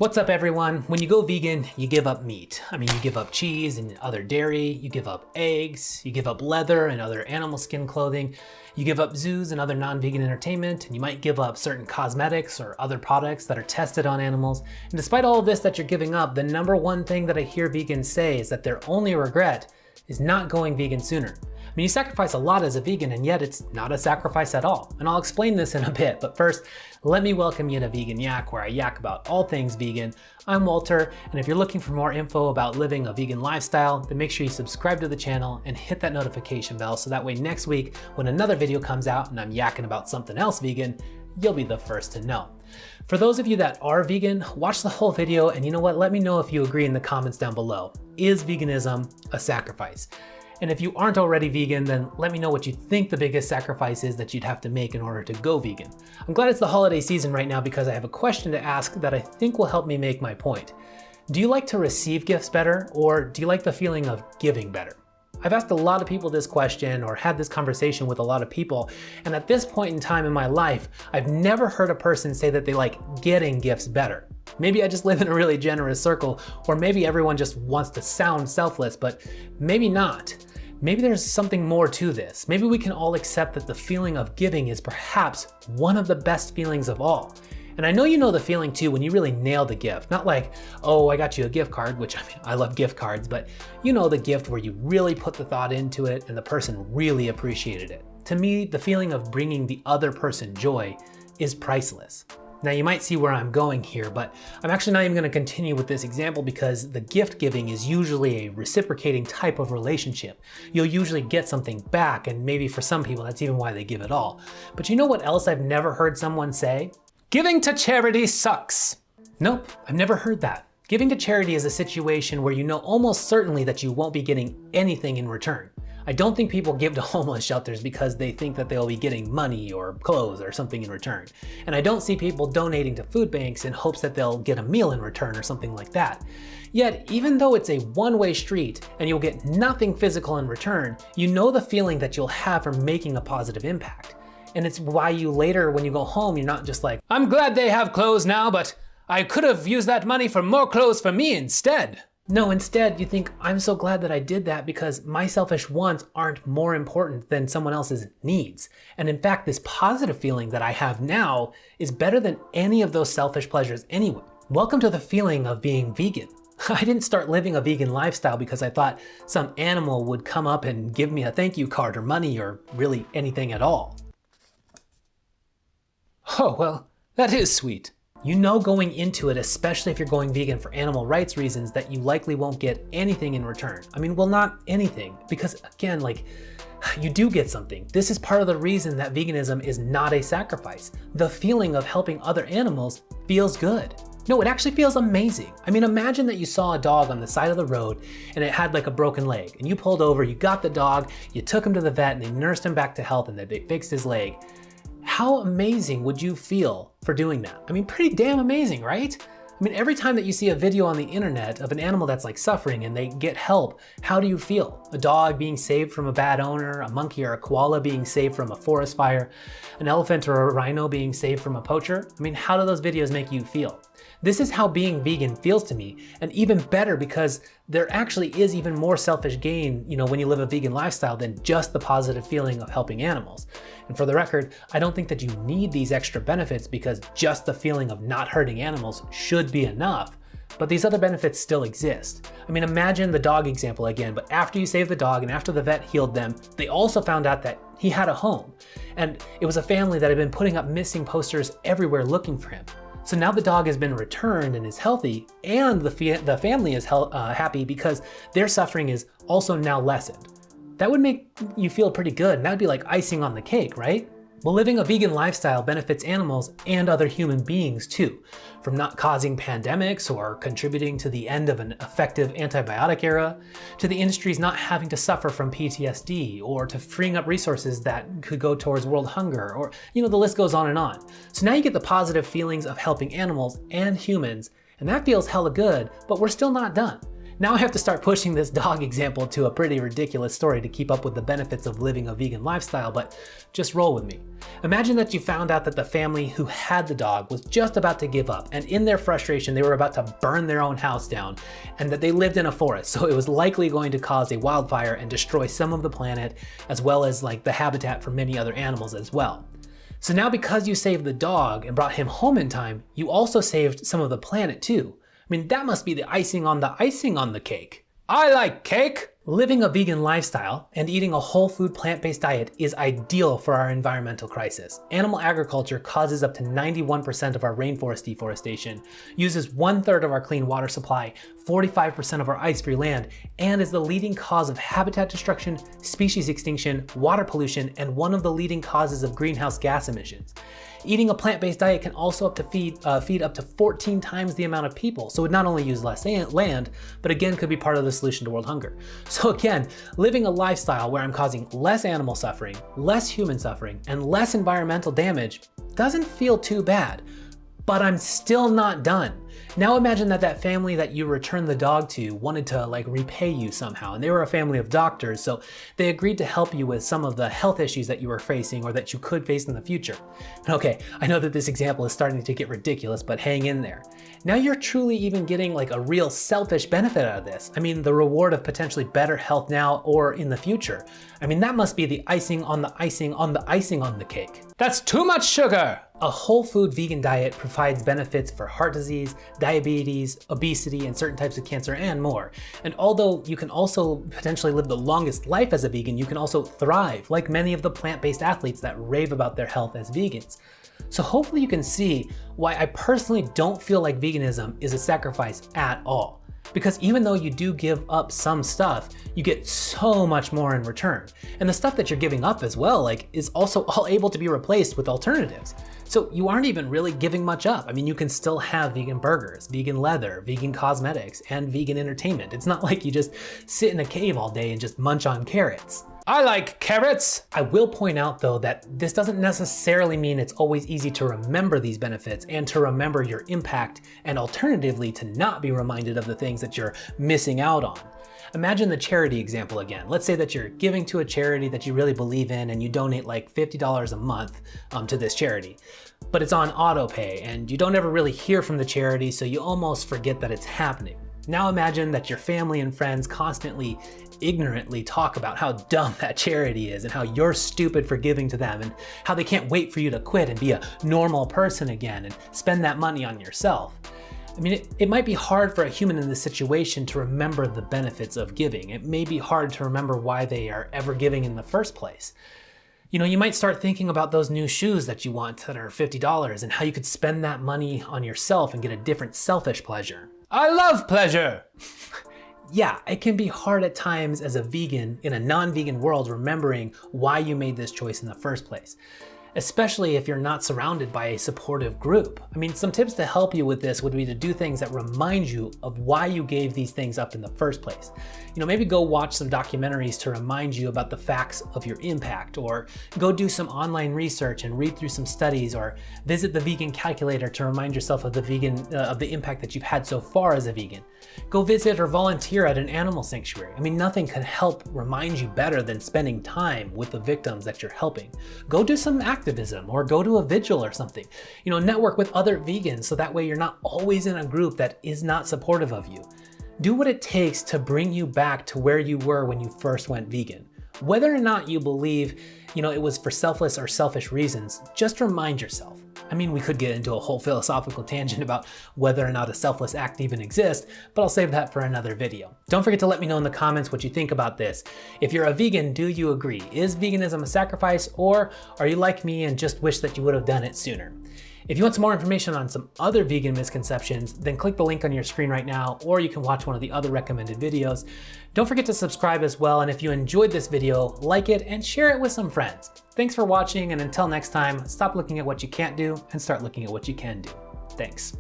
What's up everyone? When you go vegan, you give up meat. You give up cheese and other dairy, you give up eggs, you give up leather and other animal skin clothing, you give up zoos and other non-vegan entertainment, and you might give up certain cosmetics or other products that are tested on animals. And despite all of this that you're giving up, the number one thing that I hear vegans say is that their only regret is not going vegan sooner. You sacrifice a lot as a vegan, and yet it's not a sacrifice at all. And I'll explain this in a bit, but first, let me welcome you to Vegan Yak, where I yak about all things vegan. I'm Walter, and if you're looking for more info about living a vegan lifestyle, then make sure you subscribe to the channel and hit that notification bell so that way next week, when another video comes out and I'm yakking about something else vegan, you'll be the first to know. For those of you that are vegan, watch the whole video, and you know what, let me know if you agree in the comments down below. Is veganism a sacrifice? And if you aren't already vegan, then let me know what you think the biggest sacrifice is that you'd have to make in order to go vegan. I'm glad it's the holiday season right now because I have a question to ask that I think will help me make my point. Do you like to receive gifts better, or do you like the feeling of giving better? I've asked a lot of people this question or had this conversation with a lot of people, and at this point in time in my life, I've never heard a person say that they like getting gifts better. Maybe I just live in a really generous circle, or maybe everyone just wants to sound selfless, but maybe not. Maybe there's something more to this. Maybe we can all accept that the feeling of giving is perhaps one of the best feelings of all. And I know you know the feeling too when you really nail the gift. Not like, oh, I got you a gift card, which I love gift cards, but you know the gift where you really put the thought into it and the person really appreciated it. To me, the feeling of bringing the other person joy is priceless. Now you might see where I'm going here, but I'm actually not even going to continue with this example because the gift giving is usually a reciprocating type of relationship. You'll usually get something back, and maybe for some people that's even why they give it all. But you know what else I've never heard someone say? Giving to charity sucks. Nope, I've never heard that. Giving to charity is a situation where you know almost certainly that you won't be getting anything in return. I don't think people give to homeless shelters because they think that they'll be getting money or clothes or something in return. And I don't see people donating to food banks in hopes that they'll get a meal in return or something like that. Yet, even though it's a one-way street and you'll get nothing physical in return, you know the feeling that you'll have from making a positive impact. And it's why you later, when you go home, you're not just like, I'm glad they have clothes now, but I could have used that money for more clothes for me instead. No, instead you think, I'm so glad that I did that because my selfish wants aren't more important than someone else's needs. And in fact, this positive feeling that I have now is better than any of those selfish pleasures anyway. Welcome to the feeling of being vegan. I didn't start living a vegan lifestyle because I thought some animal would come up and give me a thank you card or money or really anything at all. Oh, well, that is sweet. You know going into it, especially if you're going vegan for animal rights reasons, that you likely won't get anything in return. Well, not anything, because again, you do get something. This is part of the reason that veganism is not a sacrifice. The feeling of helping other animals feels good. No, it actually feels amazing. Imagine that you saw a dog on the side of the road and it had like a broken leg, and you pulled over, you got the dog, you took him to the vet, and they nursed him back to health and they fixed his leg. How amazing would you feel for doing that? Pretty damn amazing, right? Every time that you see a video on the internet of an animal that's suffering and they get help, how do you feel? A dog being saved from a bad owner, a monkey or a koala being saved from a forest fire, an elephant or a rhino being saved from a poacher? How do those videos make you feel? This is how being vegan feels to me, and even better because there actually is even more selfish gain, when you live a vegan lifestyle than just the positive feeling of helping animals. And for the record, I don't think that you need these extra benefits because just the feeling of not hurting animals should be enough. But these other benefits still exist. Imagine the dog example again, but after you saved the dog and after the vet healed them, they also found out that he had a home. And it was a family that had been putting up missing posters everywhere looking for him. So now the dog has been returned and is healthy, and the family is happy because their suffering is also now lessened. That would make you feel pretty good, and that would be like icing on the cake, right? Well, living a vegan lifestyle benefits animals and other human beings too, from not causing pandemics or contributing to the end of an effective antibiotic era, to the industries not having to suffer from PTSD, or to freeing up resources that could go towards world hunger, or the list goes on and on. So now you get the positive feelings of helping animals and humans, and that feels hella good, but we're still not done. Now I have to start pushing this dog example to a pretty ridiculous story to keep up with the benefits of living a vegan lifestyle, but just roll with me. Imagine that you found out that the family who had the dog was just about to give up, and in their frustration, they were about to burn their own house down, and that they lived in a forest, so it was likely going to cause a wildfire and destroy some of the planet, as well as like the habitat for many other animals as well. So now because you saved the dog and brought him home in time, you also saved some of the planet too. I mean, that must be the icing on the cake. I like cake! Living a vegan lifestyle and eating a whole food plant-based diet is ideal for our environmental crisis. Animal agriculture causes up to 91% of our rainforest deforestation, uses 1/3 of our clean water supply, 45% of our ice-free land, and is the leading cause of habitat destruction, species extinction, water pollution, and one of the leading causes of greenhouse gas emissions. Eating a plant-based diet can also feed up to 14 times the amount of people, so it would not only use less land, but again could be part of the solution to world hunger. So again, living a lifestyle where I'm causing less animal suffering, less human suffering, and less environmental damage doesn't feel too bad. But I'm still not done. Now imagine that family that you returned the dog to wanted to like repay you somehow, and they were a family of doctors, so they agreed to help you with some of the health issues that you were facing or that you could face in the future. Okay, I know that this example is starting to get ridiculous, but hang in there. Now you're truly even getting like a real selfish benefit out of this. I mean, the reward of potentially better health now or in the future. I mean, that must be the icing on the icing on the icing on the cake. That's too much sugar! A whole food vegan diet provides benefits for heart disease, diabetes, obesity, and certain types of cancer and more. And although you can also potentially live the longest life as a vegan, you can also thrive, like many of the plant-based athletes that rave about their health as vegans. So hopefully you can see why I personally don't feel like veganism is a sacrifice at all. Because even though you do give up some stuff, you get so much more in return. And the stuff that you're giving up as well, like, is also all able to be replaced with alternatives. So you aren't even really giving much up. I mean, you can still have vegan burgers, vegan leather, vegan cosmetics, and vegan entertainment. It's not like you just sit in a cave all day and just munch on carrots. I like carrots! I will point out though that this doesn't necessarily mean it's always easy to remember these benefits and to remember your impact, and alternatively to not be reminded of the things that you're missing out on. Imagine the charity example again. Let's say that you're giving to a charity that you really believe in and you donate like $50 a month to this charity. But it's on auto pay and you don't ever really hear from the charity, so you almost forget that it's happening. Now imagine that your family and friends constantly ignorantly talk about how dumb that charity is and how you're stupid for giving to them and how they can't wait for you to quit and be a normal person again and spend that money on yourself. I mean, it might be hard for a human in this situation to remember the benefits of giving. It may be hard to remember why they are ever giving in the first place. You know, you might start thinking about those new shoes that you want that are $50 and how you could spend that money on yourself and get a different selfish pleasure. I love pleasure! Yeah, it can be hard at times as a vegan in a non-vegan world remembering why you made this choice in the first place, especially if you're not surrounded by a supportive group. I mean, some tips to help you with this would be to do things that remind you of why you gave these things up in the first place. You know, maybe go watch some documentaries to remind you about the facts of your impact, or go do some online research and read through some studies, or visit the vegan calculator to remind yourself of the impact that you've had so far as a vegan. Go visit or volunteer at an animal sanctuary. I mean, nothing can help remind you better than spending time with the victims that you're helping. Go do some activism or go to a vigil or something. You know, network with other vegans so that way you're not always in a group that is not supportive of you. Do what it takes to bring you back to where you were when you first went vegan. Whether or not you believe, it was for selfless or selfish reasons, just remind yourself. I mean, we could get into a whole philosophical tangent about whether or not a selfless act even exists, but I'll save that for another video. Don't forget to let me know in the comments what you think about this. If you're a vegan, do you agree? Is veganism a sacrifice, or are you like me and just wish that you would have done it sooner? If you want some more information on some other vegan misconceptions, then click the link on your screen right now, or you can watch one of the other recommended videos. Don't forget to subscribe as well, and if you enjoyed this video, like it and share it with some friends. Thanks for watching, and until next time, stop looking at what you can't do and start looking at what you can do. Thanks.